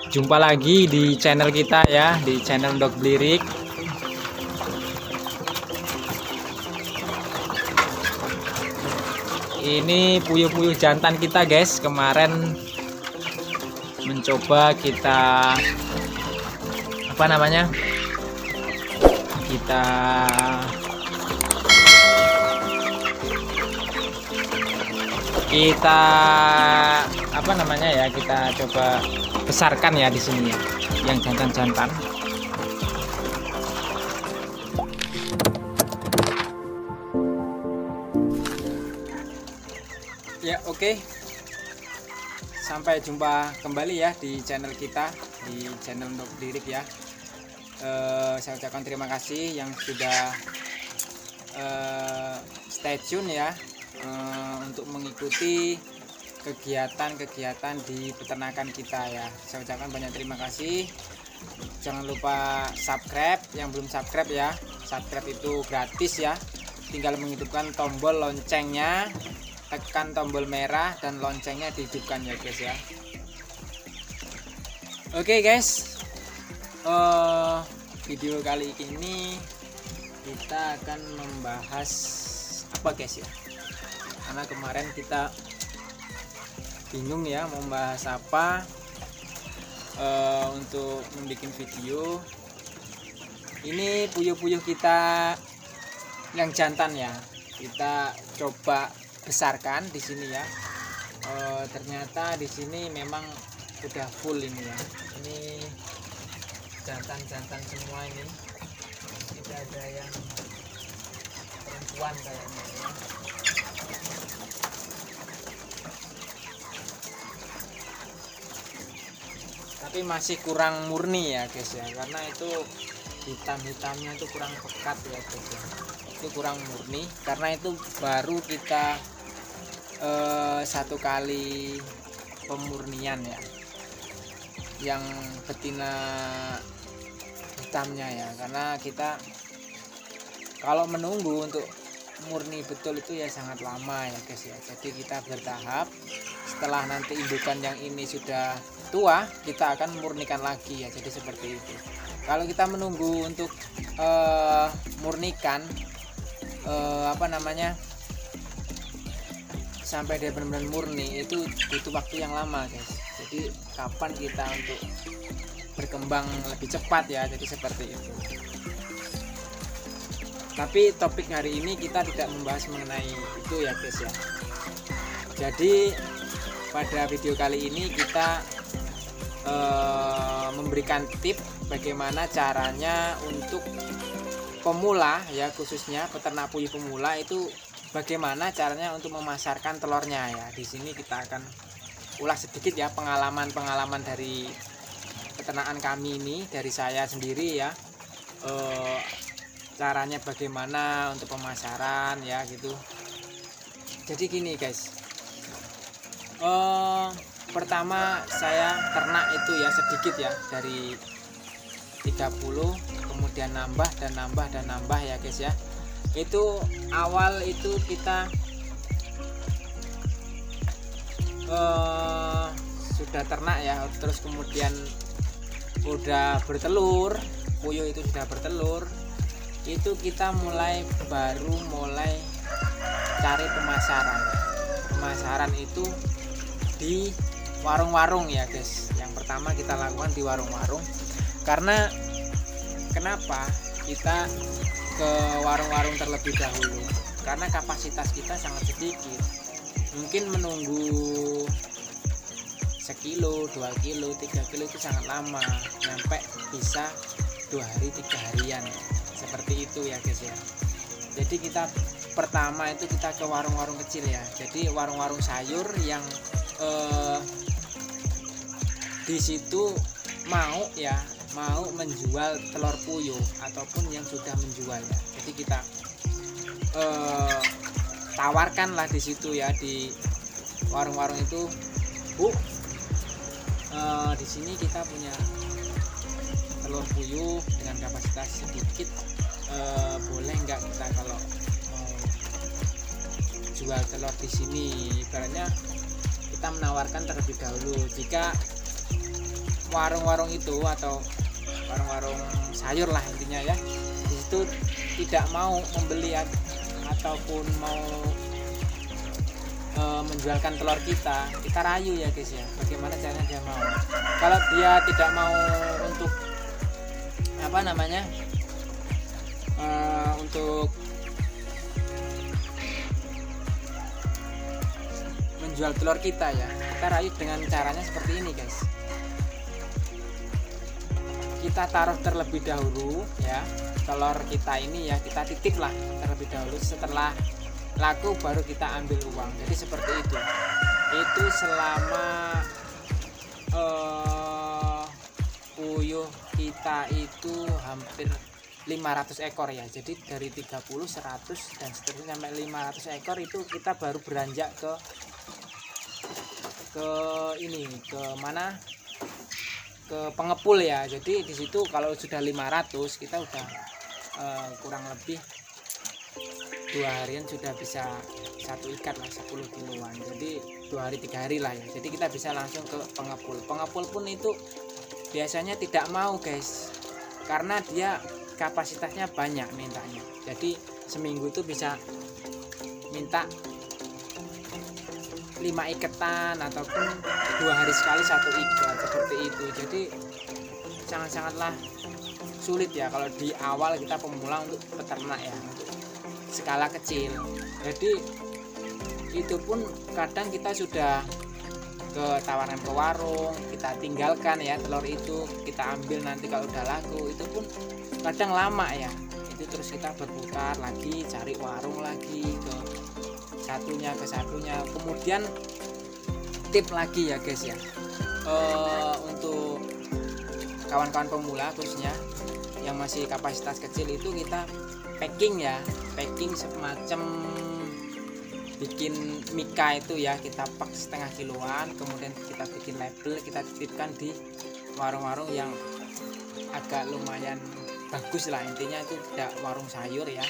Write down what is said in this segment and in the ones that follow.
Jumpa lagi di channel kita ya, di channel Dog Blirik. Ini puyuh-puyuh jantan kita guys. Kemarin mencoba kita kita kita coba besarkan ya di sini ya, yang jantan-jantan. Ya oke. Sampai jumpa kembali ya di channel kita, di channel Dog Blirik ya. Saya ucapkan terima kasih yang sudah stay tune ya, untuk mengikuti kegiatan-kegiatan di peternakan kita ya. Saya ucapkan banyak terima kasih. Jangan lupa subscribe yang belum subscribe ya. Subscribe itu gratis ya. Tinggal menghidupkan tombol loncengnya, tekan tombol merah dan loncengnya dihidupkan ya guys ya. Oke guys, video kali ini kita akan membahas apa guys ya, karena kemarin kita bingung ya mau bahas apa untuk membuat video ini. Puyuh-puyuh kita yang jantan ya, kita coba besarkan di sini ya. Ternyata di sini memang udah full ini ya. Ini jantan-jantan semua ini. Tidak ada yang perempuan kayaknya ya. Tapi masih kurang murni ya guys ya, karena itu hitam-hitamnya itu kurang pekat ya guys ya. Itu kurang murni karena itu baru kita satu kali pemurnian ya, yang betina hitamnya ya. Karena kita kalau menunggu untuk murni betul itu ya sangat lama ya guys ya. Jadi kita bertahap, setelah nanti indukan yang ini sudah tua kita akan murnikan lagi ya. Jadi seperti itu. Kalau kita menunggu untuk murnikan sampai dia benar-benar murni itu butuh waktu yang lama guys. Jadi kapan kita untuk berkembang lebih cepat ya, jadi seperti itu. Tapi topik hari ini kita tidak membahas mengenai itu ya guys ya. Jadi pada video kali ini kita memberikan tips bagaimana caranya untuk pemula ya, khususnya peternak puyuh pemula itu bagaimana caranya untuk memasarkan telurnya ya. Di sini kita akan ulas sedikit ya pengalaman dari peternakan kami ini, dari saya sendiri ya. Caranya bagaimana untuk pemasaran ya gitu. Jadi gini guys, pertama saya ternak itu ya sedikit ya, dari 30 kemudian nambah dan nambah ya guys ya. Itu awal itu kita sudah ternak ya, terus kemudian udah bertelur, puyuh itu sudah bertelur, itu kita baru mulai cari pemasaran itu di warung-warung ya guys. Yang pertama kita lakukan di warung-warung. Karena kenapa kita ke warung-warung terlebih dahulu? Karena kapasitas kita sangat sedikit. Mungkin menunggu sekilo, 2 kilo, 3 kilo itu sangat lama. Sampai bisa 2 hari, 3 harian. Seperti itu ya guys ya. Jadi kita pertama itu kita ke warung-warung kecil ya. Jadi warung-warung sayur yang di situ mau menjual telur puyuh ataupun yang sudah menjual ya. Jadi kita tawarkanlah di situ ya, di warung-warung itu, Bu, di sini kita punya telur puyuh dengan kapasitas sedikit, boleh nggak kita kalau mau jual telur di sini? Ibaratnya kita menawarkan terlebih dahulu. Jika warung-warung itu atau warung-warung sayur lah intinya ya, di situ tidak mau membeli ataupun mau menjualkan telur kita rayu ya guys ya, bagaimana caranya dia mau. Kalau dia tidak mau untuk apa namanya untuk menjual telur kita ya, kita rayu dengan caranya seperti ini guys. Kita taruh terlebih dahulu ya telur kita ini ya, kita titip lah terlebih dahulu, setelah laku baru kita ambil uang. Jadi seperti itu selama puyuh kita itu hampir 500 ekor ya. Jadi dari 30, 100 dan seterusnya sampai 500 ekor itu kita baru beranjak ke ini, ke mana, ke pengepul ya. Jadi di situ kalau sudah 500 kita udah kurang lebih 2 harian sudah bisa satu ikat lah 10 kiloan. Jadi 2 hari 3 hari lah ya. Jadi kita bisa langsung ke pengepul. Pengepul pun itu biasanya tidak mau guys, karena dia kapasitasnya banyak mintanya. Jadi seminggu itu bisa minta 5 iketan ataupun 2 hari sekali 1 ikat seperti itu. Jadi sangat-sangatlah sulit ya kalau di awal kita pemula untuk peternak ya, untuk skala kecil. Jadi itu pun kadang kita sudah tawaran ke warung, kita tinggalkan ya telur itu, kita ambil nanti kalau udah laku. Itu pun kadang lama ya, itu terus kita berputar lagi cari warung lagi ke satunya ke satunya. Kemudian tip lagi ya guys ya, untuk kawan-kawan pemula khususnya yang masih kapasitas kecil itu kita packing ya, packing semacam bikin mika itu ya, kita pack setengah kiloan, kemudian kita bikin label, kita titipkan di warung-warung yang agak lumayan bagus lah, intinya itu tidak warung sayur ya,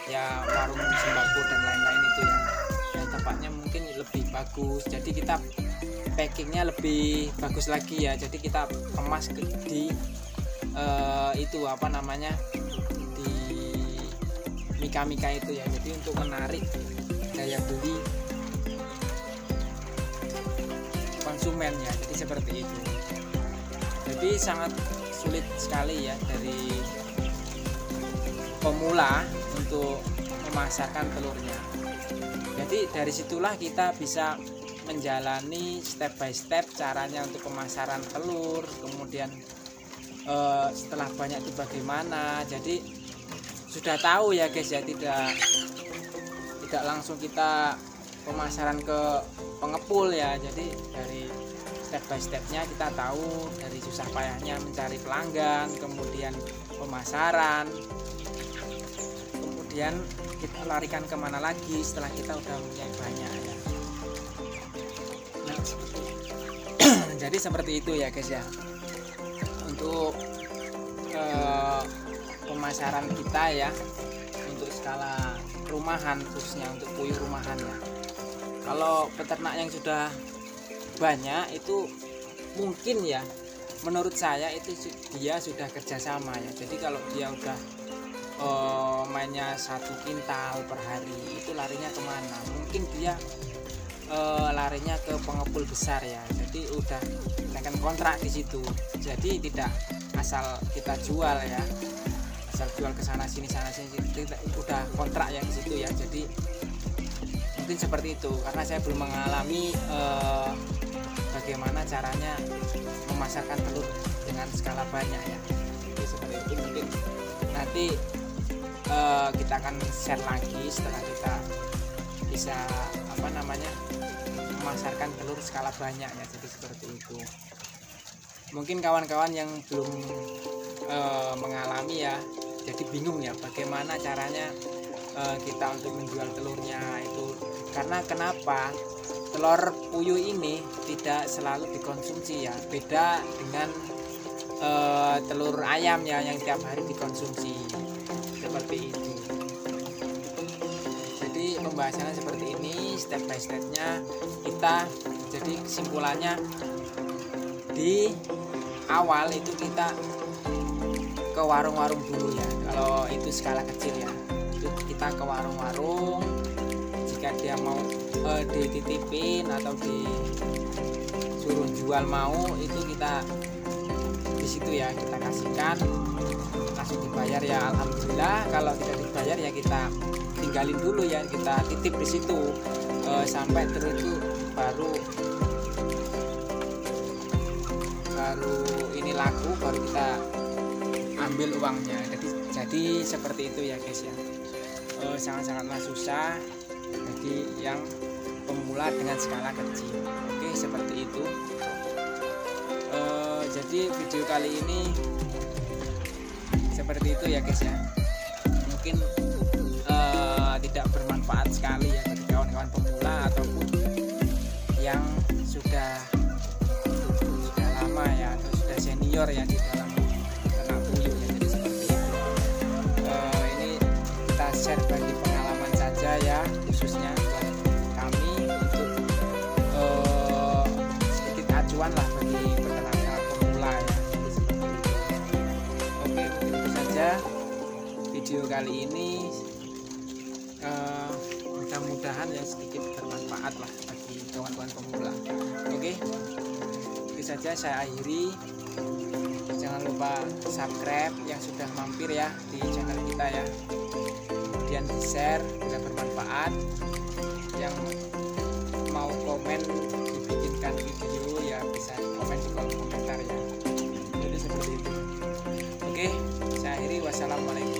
ya warung sembako dan lain-lain itu ya, yang tempatnya mungkin lebih bagus. Jadi kita packingnya lebih bagus lagi ya, jadi kita kemas di itu apa namanya, di mika-mika itu ya, jadi untuk menarik daya beli konsumen ya. Jadi seperti itu. Jadi sangat sulit sekali ya dari pemula untuk memasarkan telurnya. Jadi dari situlah kita bisa menjalani step by step caranya untuk pemasaran telur, kemudian setelah banyak itu bagaimana. Jadi sudah tahu ya guys ya, tidak langsung kita pemasaran ke pengepul ya. Jadi dari step by stepnya kita tahu, dari susah payahnya mencari pelanggan, kemudian pemasaran, kemudian kita larikan kemana lagi setelah kita udah punya banyak ya. Nah, jadi seperti itu ya guys ya, untuk pemasaran kita ya, untuk skala rumahan, khususnya untuk puyuh rumahan ya. Kalau peternak yang sudah banyak itu mungkin ya, menurut saya itu dia sudah kerjasama ya. Jadi kalau dia udah mainnya 1 kintal per hari, itu larinya kemana? Mungkin dia larinya ke pengepul besar ya. Jadi udah akan kontrak di situ. Jadi tidak asal kita jual ya, asal jual ke sana sini kita udah kontrak yang di situ ya. Jadi mungkin seperti itu, karena saya belum mengalami bagaimana caranya memasarkan telur dengan skala banyak ya. Jadi seperti itu, mungkin nanti kita akan share lagi setelah kita bisa apa namanya memasarkan telur skala banyak ya. Jadi seperti itu. Mungkin kawan-kawan yang belum mengalami ya, jadi bingung ya bagaimana caranya kita untuk menjual telurnya itu. Karena kenapa telur puyuh ini tidak selalu dikonsumsi ya, beda dengan telur ayam ya yang tiap hari dikonsumsi seperti itu. Jadi pembahasannya seperti ini, step by stepnya kita. Jadi kesimpulannya di awal itu kita ke warung-warung dulu ya. Kalau itu skala kecil ya, itu kita ke warung-warung. Jika dia mau dititipin atau disuruh jual mau, itu kita di situ ya, kita kasihkan langsung dibayar ya alhamdulillah. Kalau tidak dibayar ya kita tinggalin dulu ya, kita titip di situ sampai terus itu baru ini laku, baru kita ambil uangnya. Jadi seperti itu ya guys ya. Sangat-sangatlah susah bagi yang pemula dengan skala kecil. Oke, seperti itu. Jadi video kali ini seperti itu ya guys ya. Mungkin tidak bermanfaat sekali ya bagi kawan-kawan pemula ataupun yang sudah lama ya, atau sudah senior ya di dalam ternak puyuh ya. Jadi seperti itu. Ini kita share bagi pengalaman saja ya, khususnya buat kami untuk sedikit acuan lah bagi peternak pemula ya. Jadi seperti itu. Oke, mungkin itu saja video kali ini. Mudah-mudahan ya sedikit bermanfaat lah bagi kawan-kawan pemula. Oke, itu saja saya akhiri. Jangan lupa subscribe yang sudah mampir ya di channel kita ya, kemudian di share bila bermanfaat. Yang mau komen dibikinkan video ya bisa komen di kolom komentar ya. Jadi seperti itu. Oke, saya akhiri. Wassalamualaikum.